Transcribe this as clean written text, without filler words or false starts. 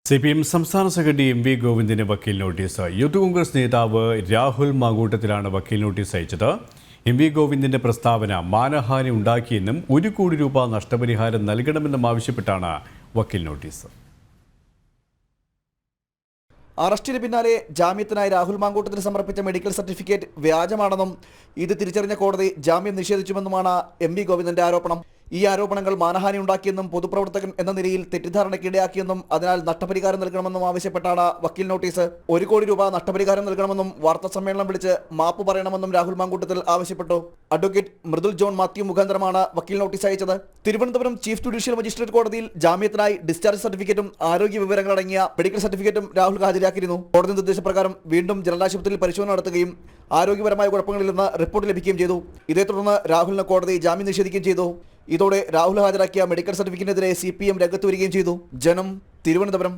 CPM സംസ്ഥാന secretary M V ഗോവിന്ദിന് വക്കീൽ notice. Youth Congress നേതാവ് രാഹുൽ മാങ്കൂട്ടത്തിലാണ് വക്കീൽ നോട്ടീസ് അയച്ചത്. എം വി ഗോവിന്ദിന്റെ പ്രസ്താവന മാനഹാനി ഉണ്ടാക്കിയെന്നും ₹1 കോടി നഷ്ടപരിഹാരം നൽകണമെന്നും ആവശ്യപ്പെട്ടാണ് വക്കീൽ നോട്ടീസ്. അറസ്റ്റിന് പിന്നാലെ ജാമ്യത്തിനായി രാഹുൽ മാങ്കൂട്ടത്തിന് സമർപ്പിച്ച മെഡിക്കൽ സർട്ടിഫിക്കറ്റ് വ്യാജമാണെന്നും ഇത് തിരിച്ചറിഞ്ഞ കോടതി ജാമ്യം നിഷേധിച്ചുവെന്നുമാണ് എം വി ഗോവിന്ദന്റെ ആരോപണം. ഈ ആരോപണങ്ങൾ മാനഹാനി ഉണ്ടാക്കിയെന്നും പൊതുപ്രവർത്തകൻ എന്ന നിലയിൽ തെറ്റിദ്ധാരണയ്ക്കിടയാക്കിയെന്നും അതിനാൽ നഷ്ടപരിഹാരം നൽകണമെന്നും ആവശ്യപ്പെട്ടാണ് വക്കീൽ നോട്ടീസ്. ₹1 കോടി നഷ്ടപരിഹാരം നൽകണമെന്നും വാർത്താ സമ്മേളനം വിളിച്ച് മാപ്പ് പറയണമെന്നും രാഹുൽ മാങ്കൂട്ടത്തിൽ ആവശ്യപ്പെട്ടു. അഡ്വക്കേറ്റ് മൃദുൽ ജോൺ മാത്യു മുഖാന്തരമാണ് വക്കീൽ നോട്ടീസ് അയച്ചത്. തിരുവനന്തപുരം ചീഫ് ജുഡീഷ്യൽ മജിസ്ട്രേറ്റ് കോടതിയിൽ ജാമ്യത്തിനായി ഡിസ്ചാർജ് സർട്ടിഫിക്കറ്റും ആരോഗ്യ വിവരങ്ങളടങ്ങിയ മെഡിക്കൽ സർട്ടിഫിക്കറ്റും രാഹുൽ ഹാജരാക്കിയിരുന്നു. കോടതി നിർദ്ദേശപ്രകാരം വീണ്ടും ജനറൽ ആശുപത്രിയിൽ പരിശോധന നടത്തുകയും ആരോഗ്യപരമായ കുഴപ്പങ്ങളിൽ നിന്ന് റിപ്പോർട്ട് ലഭിക്കുകയും ചെയ്തു. ഇതേ തുടർന്ന് രാഹുലിന് കോടതി ജാമ്യം നിഷേധിക്കുകയും ചെയ്തു. ഇതോടെ രാഹുൽ ഹാജരാക്കിയ മെഡിക്കൽ സർട്ടിഫിക്കറ്റിനെതിരെ CPM രംഗത്ത് വരികയും ചെയ്തു. ജനം, തിരുവനന്തപുരം.